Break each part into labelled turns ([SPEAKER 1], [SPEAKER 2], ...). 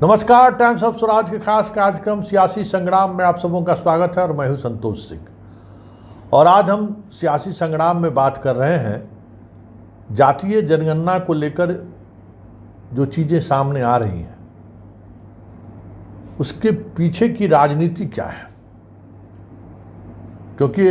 [SPEAKER 1] नमस्कार, times of Swaraj के खास कार्यक्रम सियासी संग्राम में आप सबों का स्वागत है और मैं हूं संतोष सिंह। और आज हम सियासी संग्राम में बात कर रहे हैं जातीय जनगणना को लेकर जो चीज़ें सामने आ रही हैं उसके पीछे की राजनीति क्या है, क्योंकि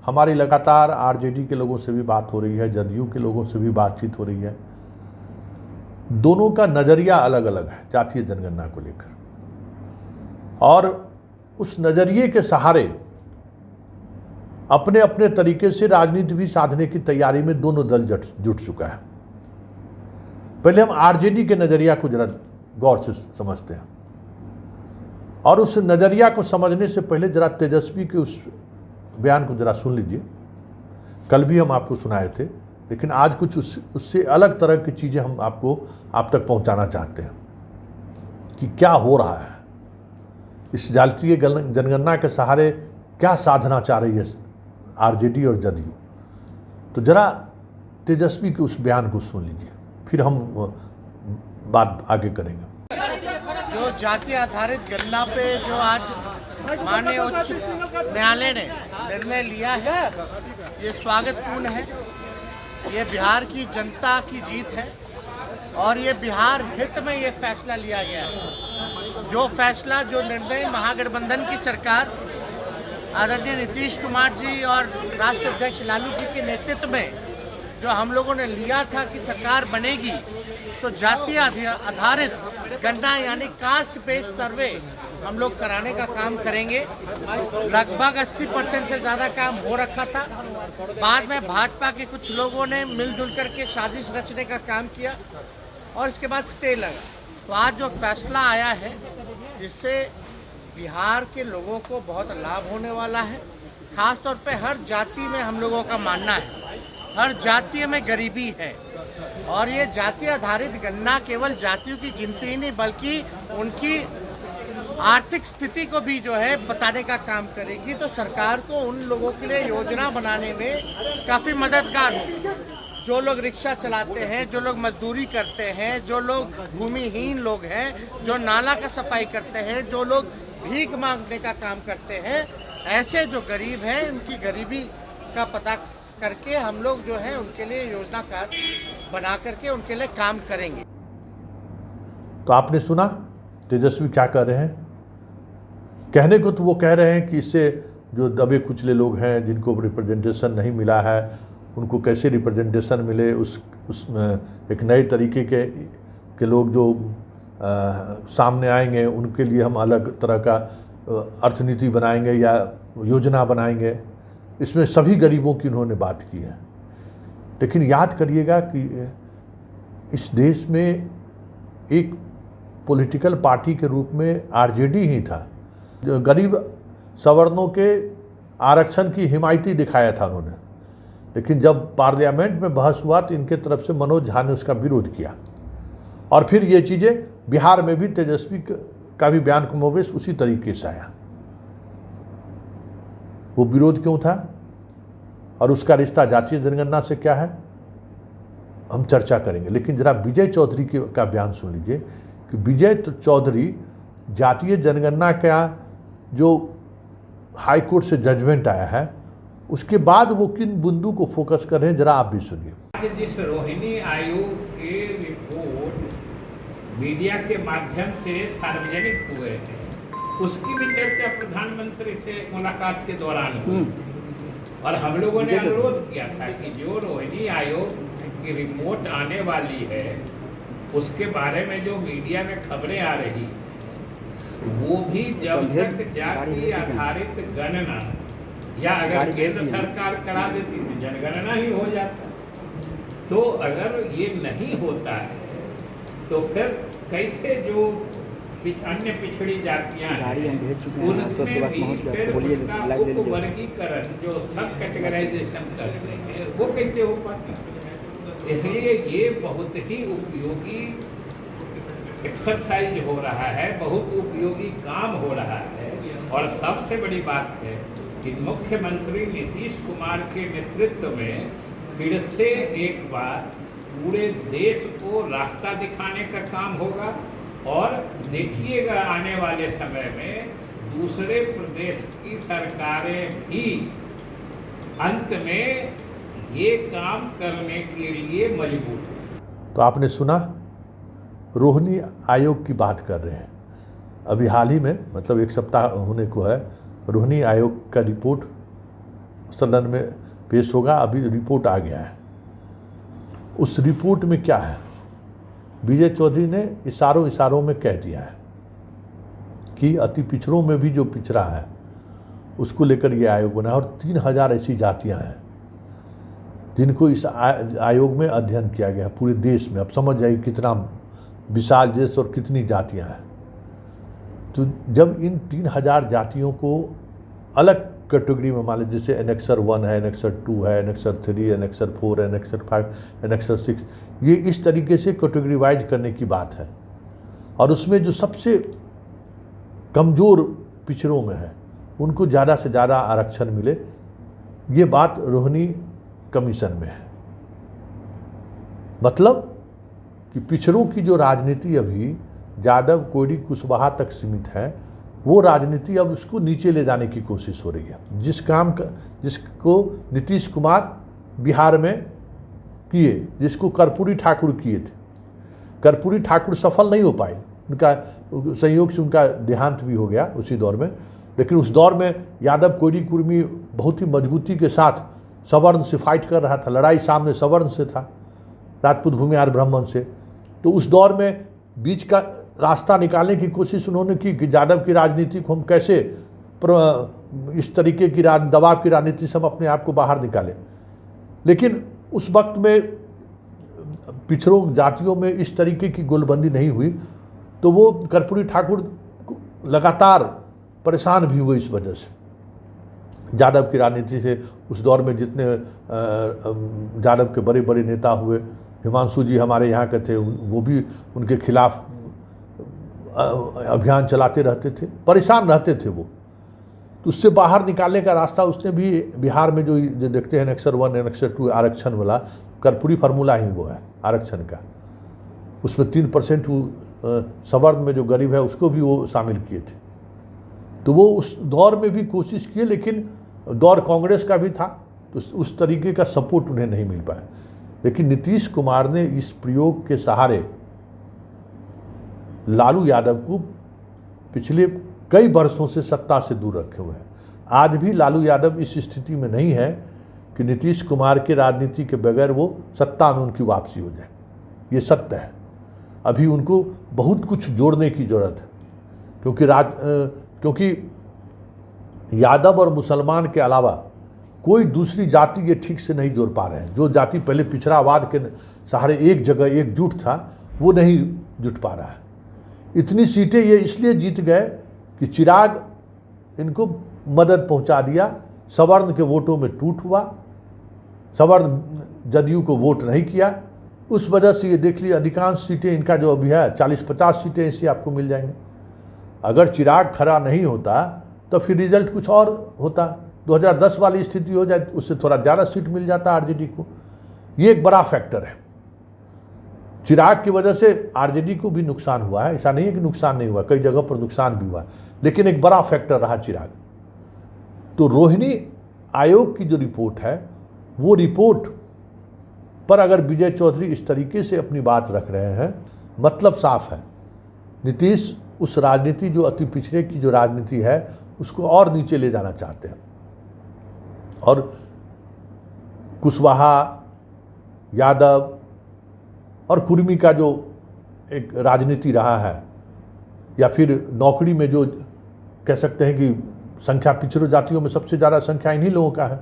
[SPEAKER 1] हमारी लगातार आरजेडी के लोगों से भी बात हो रही है, जदयू के लोगों से भी बातचीत हो रही है। दोनों का नज़रिया अलग अलग है जातीय जनगणना को लेकर, और उस नज़रिए के सहारे अपने अपने तरीके से राजनीति भी साधने की तैयारी में दोनों दल जुट चुका है। पहले हम आरजेडी के नज़रिया को जरा गौर से समझते हैं, और उस नज़रिया को समझने से पहले जरा तेजस्वी के उस बयान को जरा सुन लीजिए। कल भी हम आपको सुनाए थे, लेकिन आज कुछ उससे अलग तरह की चीज़ें हम आप तक पहुंचाना चाहते हैं कि क्या हो रहा है। इस जातीय जनगणना के सहारे क्या साधना चाह रही है आरजेडी और जदयू। तो जरा तेजस्वी के उस बयान को सुन लीजिए, फिर हम बात आगे करेंगे।
[SPEAKER 2] जो जाति आधारित गणना पे जो आज माननीय उच्च न्यायालय ने निर्णय लिया है, ये स्वागतपूर्ण है। ये बिहार की जनता की जीत है और ये बिहार हित में ये फैसला लिया गया है। जो फैसला, जो निर्णय महागठबंधन की सरकार आदरणीय नीतीश कुमार जी और राष्ट्रीय अध्यक्ष लालू जी के नेतृत्व में जो हम लोगों ने लिया था कि सरकार बनेगी तो जातीय आधारित गणना यानी कास्ट बेस्ड सर्वे हम लोग कराने का काम करेंगे। लगभग 80% से ज़्यादा काम हो रखा था। बाद में भाजपा के कुछ लोगों ने मिलजुल करके साजिश रचने का काम किया और इसके बाद स्टे लगा। तो आज जो फैसला आया है, इससे बिहार के लोगों को बहुत लाभ होने वाला है। ख़ास तौर पे हर जाति में हम लोगों का मानना है, हर जाति में गरीबी है, और ये जाति आधारित गणना केवल जातियों की गिनती ही नहीं बल्कि उनकी आर्थिक स्थिति को भी जो है बताने का काम करेगी। तो सरकार को उन लोगों के लिए योजना बनाने में काफ़ी मददगार होगी। जो लोग रिक्शा चलाते हैं, जो लोग मजदूरी करते हैं, जो लोग भूमिहीन लोग हैं, जो नाला का सफाई करते हैं, जो लोग भीख मांगने का काम करते हैं, ऐसे जो गरीब हैं उनकी गरीबी का पता करके हम लोग जो है उनके लिए योजना कार्य बना करके उनके लिए काम करेंगे।
[SPEAKER 1] तो आपने सुना तेजस्वी क्या कर रहे हैं। कहने को तो वो कह रहे हैं कि इससे जो दबे कुचले लोग हैं, जिनको रिप्रेजेंटेशन नहीं मिला है, उनको कैसे रिप्रेजेंटेशन मिले, उसमें एक नए तरीके के लोग जो सामने आएंगे उनके लिए हम अलग तरह का अर्थनीति बनाएंगे या योजना बनाएंगे। इसमें सभी गरीबों की उन्होंने बात की है। लेकिन याद करिएगा कि इस देश में एक पॉलिटिकल पार्टी के रूप में आरजेडी ही था जो गरीब सवर्णों के आरक्षण की हिमायती दिखाया था उन्होंने। लेकिन जब पार्लियामेंट में बहस हुआ तो इनके तरफ से मनोज झा ने उसका विरोध किया, और फिर ये चीज़ें बिहार में भी तेजस्वी का भी बयान कमोबेश उसी तरीके से आया। वो विरोध क्यों था और उसका रिश्ता जातीय जनगणना से क्या है, हम चर्चा करेंगे। लेकिन जरा विजय चौधरी का बयान सुन लीजिए कि विजय चौधरी जातीय जनगणना का जो हाई कोर्ट से जजमेंट आया है उसके बाद वो किन बिंदु को फोकस कर रहे हैं, जरा आप भी सुनिए।
[SPEAKER 3] जिस रोहिणी आयोग के रिपोर्ट मीडिया के माध्यम से सार्वजनिक हुए हैं, उसकी भी चर्चा प्रधानमंत्री से मुलाकात के दौरान हुई और हम लोगों ने अनुरोध किया था कि जो रोहिणी आयोग की रिपोर्ट आने वाली है उसके बारे में जो मीडिया में खबरें आ रही वो भी जब तक जाति आधारित गणना या अगर केंद्र सरकार करा देती तो जनगणना ही हो जाता। तो अगर ये नहीं होता है तो फिर कैसे जो अन्य पिछड़ी जातियां हैं उनमें भी फिर उनका वर्गीकरण जो सब कैटेगराइजेशन करते हैं वो कैसे हो पाता। इसलिए ये बहुत ही उपयोगी एक्सरसाइज हो रहा है, बहुत उपयोगी काम हो रहा है। और सबसे बड़ी बात है कि मुख्यमंत्री नीतीश कुमार के नेतृत्व में फिर से एक बार पूरे देश को रास्ता दिखाने का काम होगा और देखिएगा आने वाले समय में दूसरे प्रदेश की सरकारें भी अंत में ये काम करने के लिए मजबूर हैं।
[SPEAKER 1] तो आपने सुना, रोहिणी आयोग की बात कर रहे हैं। अभी हाल ही में, मतलब 1 सप्ताह होने को है, रोहिणी आयोग का रिपोर्ट सदन में पेश होगा। अभी रिपोर्ट आ गया है। उस रिपोर्ट में क्या है, विजय चौधरी ने इशारों में कह दिया है कि अति पिछड़ों में भी जो पिछड़ा है उसको लेकर ये आयोग बना, और 3000 ऐसी जातियां हैं जिनको इस आयोग में अध्ययन किया गया पूरे देश में। अब समझ जाइए कितना विशाल देश और कितनी जातियां हैं। तो जब इन 3000 जातियों को अलग कैटेगरी में मान लीजिए, जैसे एनेक्सर 1 है, एनेक्सर 2 है, एनेक्सर 3, एनेक्सर 4, एनेक्सर 5, एनेक्सर 6, ये इस तरीके से कैटेगरी वाइज करने की बात है। और उसमें जो सबसे कमज़ोर पिछड़ों में है उनको ज़्यादा से ज़्यादा आरक्षण मिले, ये बात रोहिणी कमीशन में है। मतलब कि पिछड़ों की जो राजनीति अभी यादव, कोयरी, कुशवाहा तक सीमित है, वो राजनीति अब उसको नीचे ले जाने की कोशिश हो रही है। जिसको नीतीश कुमार बिहार में किए, जिसको कर्पूरी ठाकुर किए थे। कर्पूरी ठाकुर सफल नहीं हो पाए, उनका संयोग से उनका देहांत भी हो गया उसी दौर में। लेकिन उस दौर में यादव, कोयरी, कुर्मी बहुत ही मजबूती के साथ सवर्ण से फाइट कर रहा था। लड़ाई सामने सवर्ण से था, राजपूत, भूमिहार, ब्राह्मण से। तो उस दौर में बीच का रास्ता निकालने की कोशिश उन्होंने की कि यादव की राजनीति को हम कैसे इस तरीके की दबाव की राजनीति से हम अपने आप को बाहर निकालें। लेकिन उस वक्त में पिछड़ों जातियों में इस तरीके की गोलबंदी नहीं हुई, तो वो कर्पूरी ठाकुर लगातार परेशान भी हुए इस वजह से। यादव की राजनीति से उस दौर में जितने यादव के बड़े बड़े नेता हुए, हिमांशु जी हमारे यहाँ के थे, वो भी उनके खिलाफ अभियान चलाते रहते थे, परेशान रहते थे वो। तो उससे बाहर निकालने का रास्ता उसने भी बिहार में जो देखते हैं एनेक्सर 1, एनेक्सर 2 आरक्षण वाला, कर्पूरी फार्मूला ही वो है आरक्षण का। उसमें 3% सवर्ण में जो गरीब है उसको भी वो शामिल किए थे। तो वो उस दौर में भी कोशिश किए, लेकिन दौर कांग्रेस का भी था, तो उस तरीके का सपोर्ट उन्हें नहीं मिल पाया। लेकिन नीतीश कुमार ने इस प्रयोग के सहारे लालू यादव को पिछले कई वर्षों से सत्ता से दूर रखे हुए हैं। आज भी लालू यादव इस स्थिति में नहीं है कि नीतीश कुमार की राजनीति के बगैर वो सत्ता में उनकी वापसी हो जाए। ये सत्य है। अभी उनको बहुत कुछ जोड़ने की ज़रूरत है, क्योंकि यादव और मुसलमान के अलावा कोई दूसरी जाति ये ठीक से नहीं जोड़ पा रहे हैं। जो जाति पहले पिछड़ावाद के सहारे एक जगह एकजुट था, वो नहीं जुट पा रहा है। इतनी सीटें ये इसलिए जीत गए कि चिराग इनको मदद पहुंचा दिया। सवर्ण के वोटों में टूट हुआ, सवर्ण जदयू को वोट नहीं किया। उस वजह से ये देख लीजिए अधिकांश सीटें इनका जो अभी है 40-50 सीटें ऐसी आपको मिल जाएंगी। अगर चिराग खड़ा नहीं होता तो फिर रिजल्ट कुछ और होता, 2010 वाली स्थिति हो जाए, उससे थोड़ा ज़्यादा सीट मिल जाता आरजेडी को। ये एक बड़ा फैक्टर है। चिराग की वजह से आरजेडी को भी नुकसान हुआ है, ऐसा नहीं है कि नुकसान नहीं हुआ, कई जगह पर नुकसान भी हुआ, लेकिन एक बड़ा फैक्टर रहा चिराग। तो रोहिणी आयोग की जो रिपोर्ट है, वो रिपोर्ट पर अगर विजय चौधरी इस तरीके से अपनी बात रख रहे हैं, मतलब साफ है, नीतीश उस राजनीति जो अति पिछड़े की जो राजनीति है उसको और नीचे ले जाना चाहते हैं। और कुशवाहा, यादव और कुर्मी का जो एक राजनीति रहा है, या फिर नौकरी में जो कह सकते हैं कि संख्या पिछड़ों जातियों में सबसे ज़्यादा संख्या इन्हीं लोगों का है।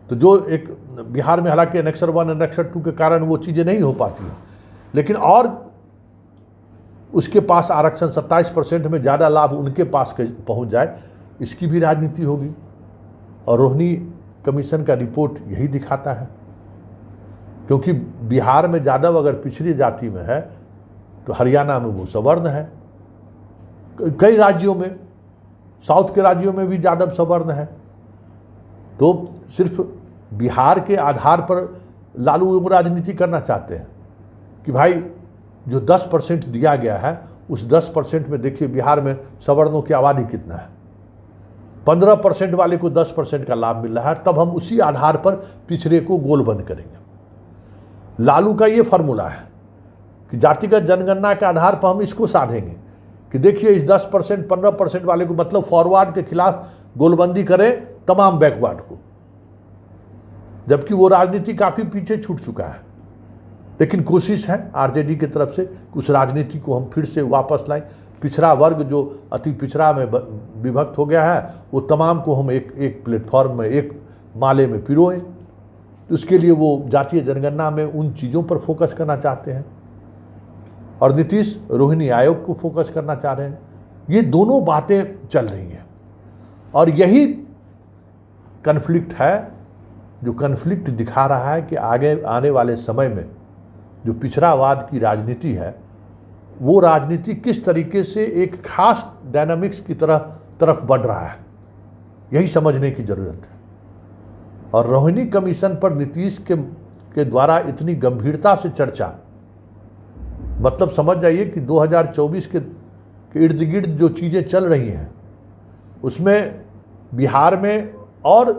[SPEAKER 1] तो जो एक बिहार में हालांकि एनेक्सर 1, एनेक्सर 2 के कारण वो चीज़ें नहीं हो पाती हैं, लेकिन और उसके पास आरक्षण 27% में ज़्यादा लाभ उनके पास पहुंच जाए, इसकी भी राजनीति होगी। और रोहिणी कमीशन का रिपोर्ट यही दिखाता है, क्योंकि बिहार में यादव अगर पिछड़ी जाति में है तो हरियाणा में वो सवर्ण है, कई राज्यों में, साउथ के राज्यों में भी यादव सवर्ण है। तो सिर्फ बिहार के आधार पर लालू राजनीति करना चाहते हैं कि भाई जो 10% दिया गया है उस 10% में देखिए बिहार में सवर्णों की आबादी कितना है, 15% वाले को 10% का लाभ मिल रहा है। तब हम उसी आधार पर पिछड़े को गोलबंद करेंगे। लालू का ये फार्मूला है कि जातिगत जनगणना के आधार पर हम इसको साधेंगे कि देखिए इस 10% 15% वाले को, मतलब फॉरवर्ड के खिलाफ गोलबंदी करें तमाम बैकवर्ड को, जबकि वो राजनीति काफ़ी पीछे छूट चुका है। लेकिन कोशिश है आरजेडी की तरफ से कि उस राजनीति को हम फिर से वापस लाएं। पिछड़ा वर्ग जो अति पिछड़ा में विभक्त हो गया है, वो तमाम को हम एक प्लेटफॉर्म में, एक माले में पिरोएं। उसके लिए वो जातीय जनगणना में उन चीज़ों पर फोकस करना चाहते हैं और नीतीश रोहिणी आयोग को फोकस करना चाह रहे हैं। ये दोनों बातें चल रही हैं और यही कन्फ्लिक्ट है जो कन्फ्लिक्ट दिखा रहा है कि आगे आने वाले समय में जो पिछड़ावाद की राजनीति है, वो राजनीति किस तरीके से एक खास डायनामिक्स की तरफ बढ़ रहा है, यही समझने की ज़रूरत है। और रोहिणी कमीशन पर नीतीश के द्वारा इतनी गंभीरता से चर्चा, मतलब समझ जाइए कि 2024 के इर्द गिर्द जो चीज़ें चल रही हैं उसमें बिहार में और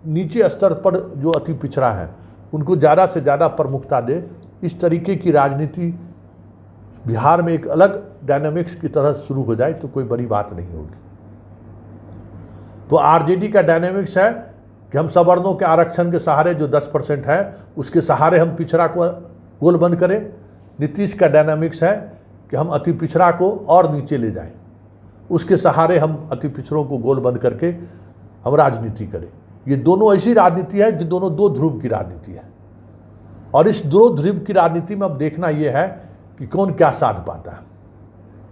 [SPEAKER 1] नीचे स्तर पर जो अति पिछड़ा है उनको ज़्यादा से ज़्यादा प्रमुखता दे, इस तरीके की राजनीति बिहार में एक अलग डायनामिक्स की तरह शुरू हो जाए तो कोई बड़ी बात नहीं होगी। तो आरजेडी का डायनामिक्स है कि हम सवर्णों के आरक्षण के सहारे जो 10% है उसके सहारे हम पिछड़ा को गोलबंद करें। नीतीश का डायनामिक्स है कि हम अति पिछड़ा को और नीचे ले जाएं, उसके सहारे हम अति पिछड़ों को गोलबंद करके हम राजनीति करें। ये दोनों ऐसी राजनीति है कि दोनों दो ध्रुव की राजनीति है और इस दो ध्रुव की राजनीति में अब देखना ये है कि कौन क्या साध पाता है,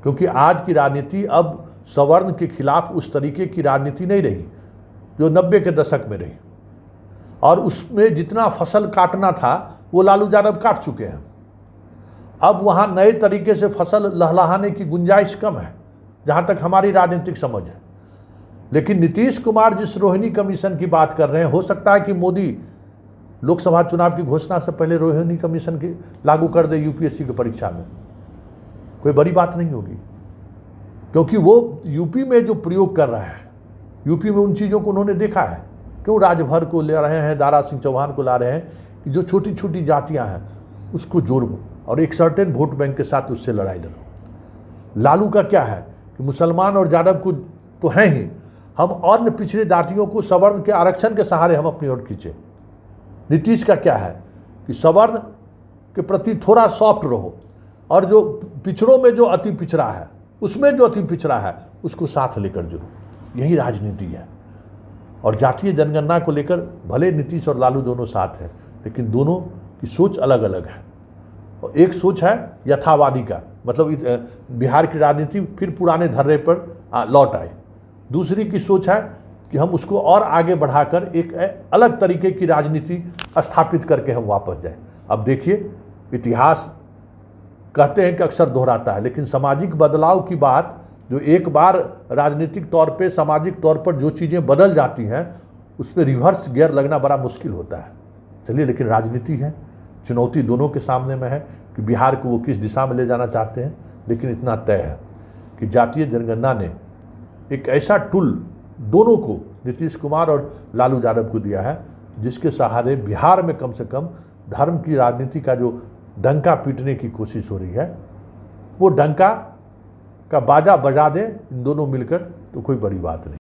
[SPEAKER 1] क्योंकि आज की राजनीति अब सवर्ण के खिलाफ उस तरीके की राजनीति नहीं रही जो 90 के दशक में रही, और उसमें जितना फसल काटना था वो लालू यादव काट चुके हैं। अब वहाँ नए तरीके से फसल लहलहाने की गुंजाइश कम है जहाँ तक हमारी राजनीतिक समझ है। लेकिन नीतीश कुमार जिस रोहिणी कमीशन की बात कर रहे हैं, हो सकता है कि मोदी लोकसभा चुनाव की घोषणा से पहले रोहिणी कमीशन की लागू कर दे यूपीएससी की परीक्षा में, कोई बड़ी बात नहीं होगी, क्योंकि वो यूपी में जो प्रयोग कर रहा है, यूपी में उन चीज़ों को उन्होंने देखा है। क्यों राजभर को ले रहे हैं, दारा सिंह चौहान को ला रहे हैं कि जो छोटी छोटी जातियां हैं उसको जोड़ और एक सर्टेन वोट बैंक के साथ उससे लड़ाई लड़ो। लालू का क्या है कि मुसलमान और यादव को तो हैं ही, हम अन्य पिछड़े जातियों को सवर्ण के आरक्षण के सहारे हम अपनी ओर खींचे। नीतीश का क्या है कि सवर्ण के प्रति थोड़ा सॉफ्ट रहो और जो पिछड़ों में जो अति पिछड़ा है, उसमें जो अति पिछड़ा है उसको साथ लेकर जुड़ो। यही राजनीति है। और जातीय जनगणना को लेकर भले नीतीश और लालू दोनों साथ हैं, लेकिन दोनों की सोच अलग अलग है। और एक सोच है यथावादी का, मतलब बिहार की राजनीति फिर पुराने धर्रे पर लौट आए। दूसरी की सोच है कि हम उसको और आगे बढ़ाकर एक अलग तरीके की राजनीति स्थापित करके हम वापस जाएं। अब देखिए, इतिहास कहते हैं कि अक्सर दोहराता है, लेकिन सामाजिक बदलाव की बात जो एक बार राजनीतिक तौर पे, सामाजिक तौर पर जो चीज़ें बदल जाती हैं उस पर रिवर्स गियर लगना बड़ा मुश्किल होता है। चलिए, लेकिन राजनीति है, चुनौती दोनों के सामने में है कि बिहार को वो किस दिशा में ले जाना चाहते हैं। लेकिन इतना तय है कि जातीय जनगणना ने एक ऐसा टूल दोनों को, नीतीश कुमार और लालू यादव को दिया है, जिसके सहारे बिहार में कम से कम धर्म की राजनीति का जो डंका पीटने की कोशिश हो रही है, वो डंका का बाजा बजा दें इन दोनों मिलकर, तो कोई बड़ी बात नहीं।